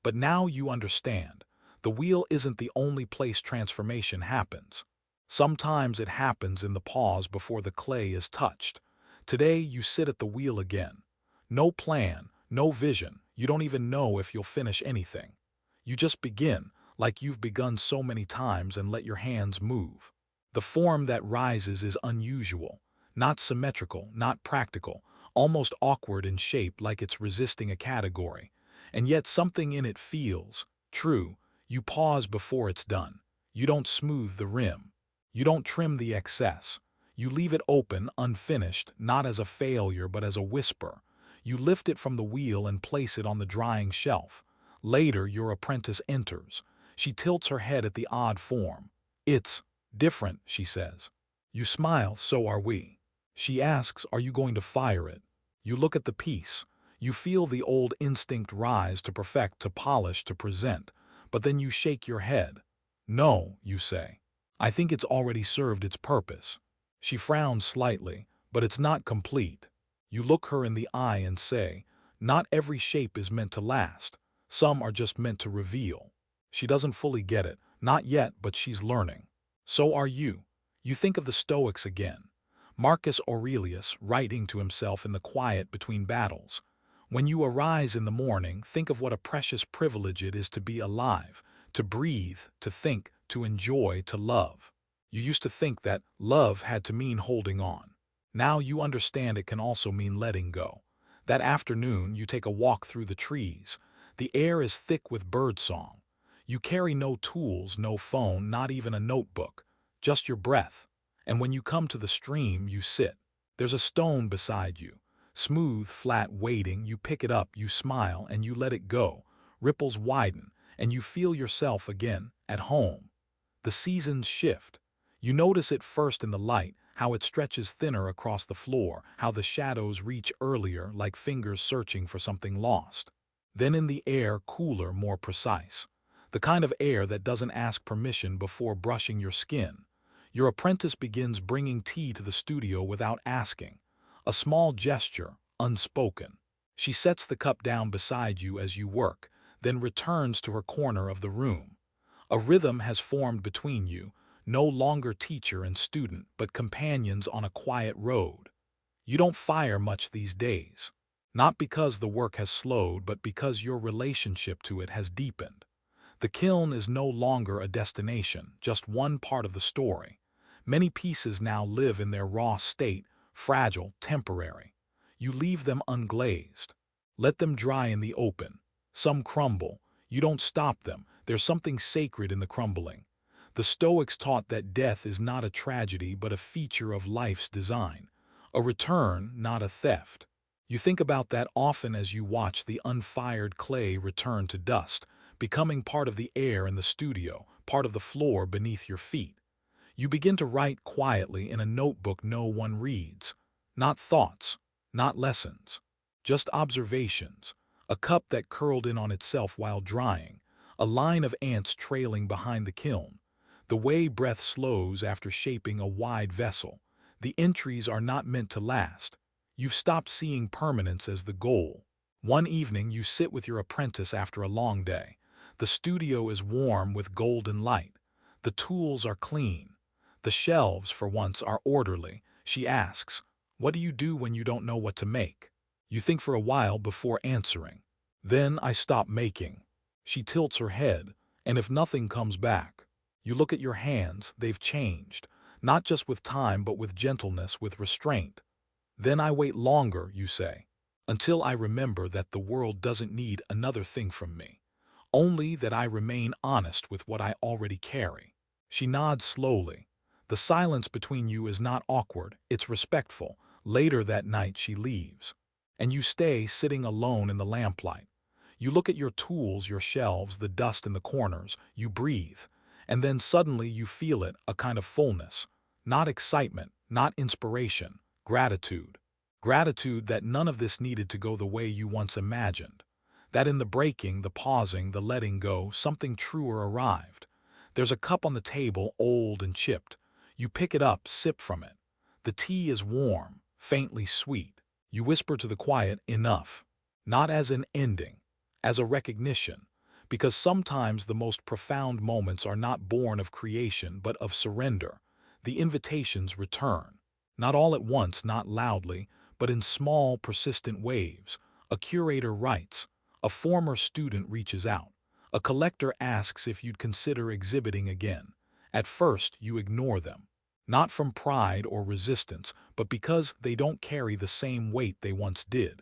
But now you understand. The wheel isn't the only place transformation happens. Sometimes it happens in the pause before the clay is touched. Today you sit at the wheel again. No plan, no vision. You don't even know if you'll finish anything. You just begin, like you've begun so many times, and let your hands move. The form that rises is unusual, not symmetrical, not practical, almost awkward in shape, like it's resisting a category. And yet something in it feels true. You pause before it's done. You don't smooth the rim. You don't trim the excess. You leave it open, unfinished, not as a failure but as a whisper. You lift it from the wheel and place it on the drying shelf. Later, your apprentice enters. She tilts her head at the odd form. "It's different," she says. You smile. "So are we." She asks, "Are you going to fire it?" You look at the piece. You feel the old instinct rise, to perfect, to polish, to present. But then you shake your head. "No," you say. "I think it's already served its purpose." She frowns slightly, "But it's not complete." You look her in the eye and say, "Not every shape is meant to last. Some are just meant to reveal." She doesn't fully get it, not yet, but she's learning. So are you. You think of the Stoics again. Marcus Aurelius writing to himself in the quiet between battles. When you arise in the morning, think of what a precious privilege it is to be alive, to breathe, to think, to enjoy, to love. You used to think that love had to mean holding on. Now you understand it can also mean letting go. That afternoon, you take a walk through the trees. The air is thick with birdsong. You carry no tools, no phone, not even a notebook, just your breath. And when you come to the stream, you sit. There's a stone beside you, smooth, flat, waiting. You pick it up, you smile, and you let it go. Ripples widen, and you feel yourself again, at home. The seasons shift. You notice it first in the light, how it stretches thinner across the floor, how the shadows reach earlier like fingers searching for something lost. Then in the air, cooler, more precise. The kind of air that doesn't ask permission before brushing your skin. Your apprentice begins bringing tea to the studio without asking. A small gesture, unspoken. She sets the cup down beside you as you work, then returns to her corner of the room. A rhythm has formed between you, no longer teacher and student, but companions on a quiet road. You don't fire much these days. Not because the work has slowed, but because your relationship to it has deepened. The kiln is no longer a destination, just one part of the story. Many pieces now live in their raw state, fragile, temporary. You leave them unglazed. Let them dry in the open. Some crumble. You don't stop them. There's something sacred in the crumbling. The Stoics taught that death is not a tragedy but a feature of life's design. A return, not a theft. You think about that often as you watch the unfired clay return to dust, becoming part of the air in the studio, part of the floor beneath your feet. You begin to write quietly in a notebook no one reads. Not thoughts, not lessons, just observations. A cup that curled in on itself while drying, a line of ants trailing behind the kiln, the way breath slows after shaping a wide vessel. The entries are not meant to last. You've stopped seeing permanence as the goal. One evening you sit with your apprentice after a long day. The studio is warm with golden light. The tools are clean. The shelves, for once, are orderly. She asks, "What do you do when you don't know what to make?" You think for a while before answering. "Then I stop making." She tilts her head, and if nothing comes back, you look at your hands, they've changed, not just with time but with gentleness, with restraint. "Then I wait longer," you say, "until I remember that the world doesn't need another thing from me, only that I remain honest with what I already carry." She nods slowly. The silence between you is not awkward, it's respectful. Later that night she leaves, and you stay sitting alone in the lamplight. You look at your tools, your shelves, the dust in the corners, you breathe, and then suddenly you feel it, a kind of fullness. Not excitement, not inspiration, gratitude. Gratitude that none of this needed to go the way you once imagined. That in the breaking, the pausing, the letting go, something truer arrived. There's a cup on the table, old and chipped. You pick it up, sip from it. The tea is warm, faintly sweet. You whisper to the quiet, "Enough." Not as an ending, as a recognition. Because sometimes the most profound moments are not born of creation but of surrender. The invitations return. Not all at once, not loudly, but in small, persistent waves. A curator writes. A former student reaches out. A collector asks if you'd consider exhibiting again. At first, you ignore them. Not from pride or resistance, but because they don't carry the same weight they once did.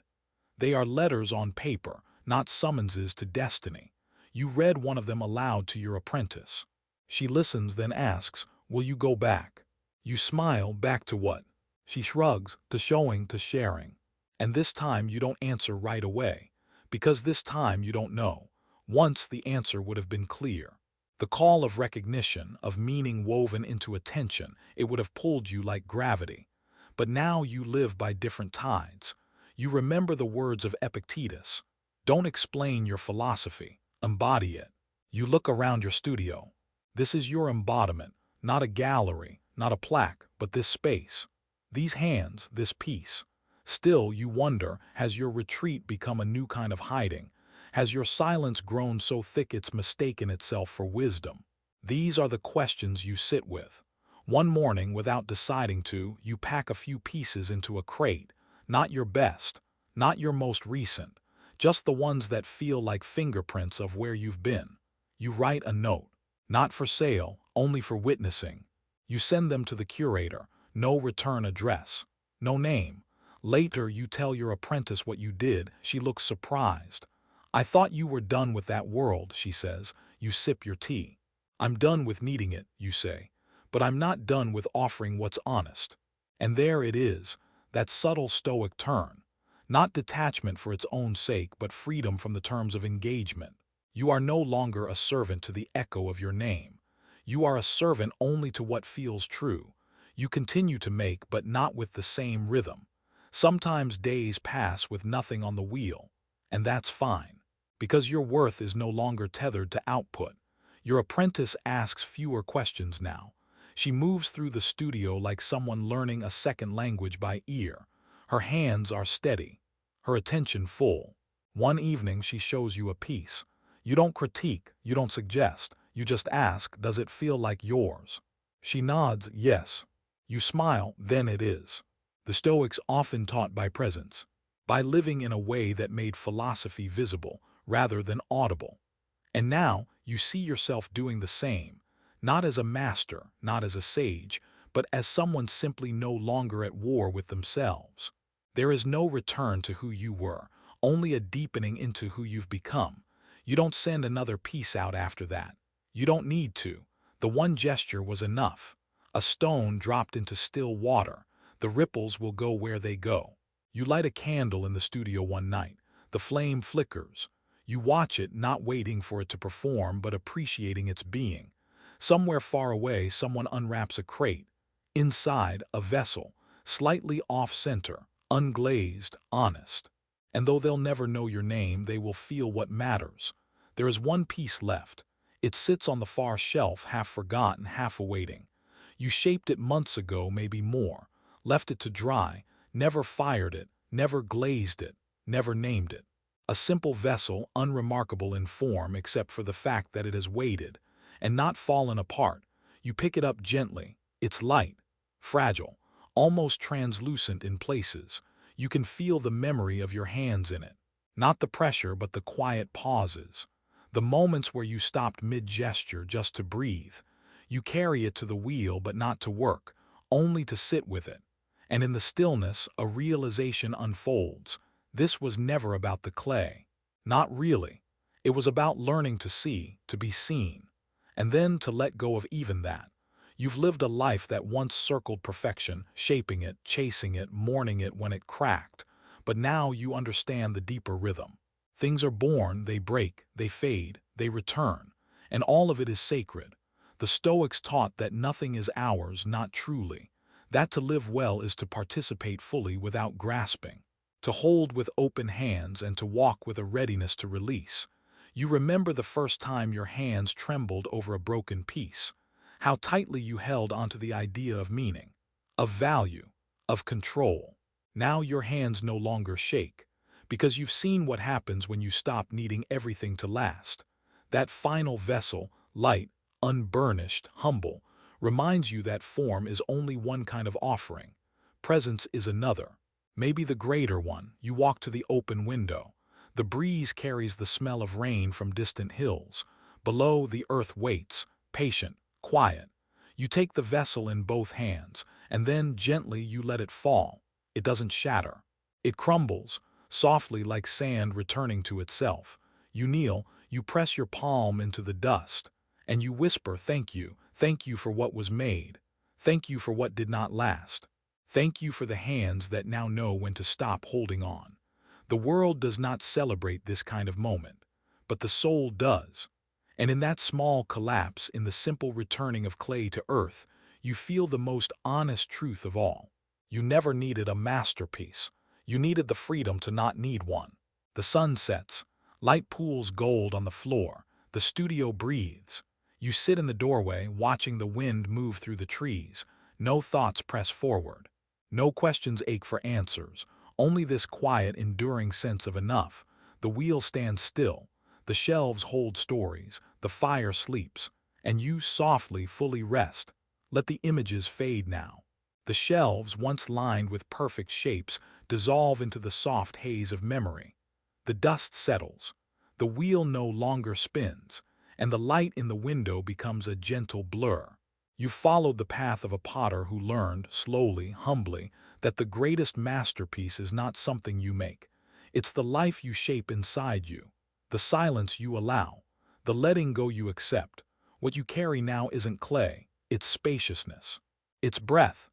They are letters on paper, not summonses to destiny. You read one of them aloud to your apprentice. She listens, then asks, "Will you go back?" You smile, "Back to what?" She shrugs, "To showing, to sharing." And this time you don't answer right away, because this time you don't know. Once the answer would have been clear. The call of recognition, of meaning woven into attention, it would have pulled you like gravity. But now you live by different tides. You remember the words of Epictetus. Don't explain your philosophy, embody it. You look around your studio. This is your embodiment, not a gallery, not a plaque, but this space. These hands, this peace. Still, you wonder, has your retreat become a new kind of hiding? Has your silence grown so thick it's mistaken itself for wisdom? These are the questions you sit with. One morning, without deciding to, you pack a few pieces into a crate, not your best, not your most recent, just the ones that feel like fingerprints of where you've been. You write a note, not for sale, only for witnessing. You send them to the curator, no return address, no name. Later, you tell your apprentice what you did. She looks surprised. I thought you were done with that world, she says. You sip your tea. I'm done with needing it, you say. But I'm not done with offering what's honest. And there it is, that subtle Stoic turn. Not detachment for its own sake, but freedom from the terms of engagement. You are no longer a servant to the echo of your name. You are a servant only to what feels true. You continue to make, but not with the same rhythm. Sometimes days pass with nothing on the wheel, and that's fine, because your worth is no longer tethered to output. Your apprentice asks fewer questions now. She moves through the studio like someone learning a second language by ear. Her hands are steady, her attention full. One evening she shows you a piece. You don't critique, you don't suggest, you just ask, does it feel like yours? She nods, yes. You smile, then it is. The Stoics often taught by presence, by living in a way that made philosophy visible rather than audible. And now you see yourself doing the same, not as a master, not as a sage, but as someone simply no longer at war with themselves. There is no return to who you were, only a deepening into who you've become. You don't send another piece out after that. You don't need to. The one gesture was enough. A stone dropped into still water. The ripples will go where they go. You light a candle in the studio one night. The flame flickers. You watch it, not waiting for it to perform, but appreciating its being. Somewhere far away, someone unwraps a crate. Inside, a vessel, slightly off-center, unglazed, honest. And though they'll never know your name, they will feel what matters. There is one piece left. It sits on the far shelf, half forgotten, half awaiting. You shaped it months ago, maybe more. Left it to dry, never fired it, never glazed it, never named it. A simple vessel, unremarkable in form except for the fact that it has waited, and not fallen apart. You pick it up gently. It's light, fragile, almost translucent in places. You can feel the memory of your hands in it. Not the pressure, but the quiet pauses. The moments where you stopped mid-gesture just to breathe. You carry it to the wheel, but not to work, only to sit with it. And in the stillness, a realization unfolds. This was never about the clay. Not really. It was about learning to see, to be seen, and then to let go of even that. You've lived a life that once circled perfection, shaping it, chasing it, mourning it when it cracked. But now you understand the deeper rhythm. Things are born, they break, they fade, they return, and all of it is sacred. The Stoics taught that nothing is ours, not truly. That to live well is to participate fully without grasping, to hold with open hands and to walk with a readiness to release. You remember the first time your hands trembled over a broken piece, how tightly you held onto the idea of meaning, of value, of control. Now your hands no longer shake, because you've seen what happens when you stop needing everything to last. That final vessel, light, unburnished, humble, reminds you that form is only one kind of offering. Presence is another. Maybe the greater one. You walk to the open window. The breeze carries the smell of rain from distant hills. Below, the earth waits, patient, quiet. You take the vessel in both hands, and then gently you let it fall. It doesn't shatter. It crumbles, softly like sand returning to itself. You kneel, you press your palm into the dust, and you whisper, thank you for what was made. Thank you for what did not last. Thank you for the hands that now know when to stop holding on. The world does not celebrate this kind of moment, but the soul does. And in that small collapse, in the simple returning of clay to earth, you feel the most honest truth of all. You never needed a masterpiece. You needed the freedom to not need one. The sun sets. Light pools gold on the floor. The studio breathes. You sit in the doorway, watching the wind move through the trees. No thoughts press forward. No questions ache for answers. Only this quiet, enduring sense of enough. The wheel stands still. The shelves hold stories. The fire sleeps. And you softly, fully rest. Let the images fade now. The shelves, once lined with perfect shapes, dissolve into the soft haze of memory. The dust settles. The wheel no longer spins, and the light in the window becomes a gentle blur. You followed the path of a potter who learned, slowly, humbly, that the greatest masterpiece is not something you make. It's the life you shape inside you, the silence you allow, the letting go you accept. What you carry now isn't clay, it's spaciousness. It's breath,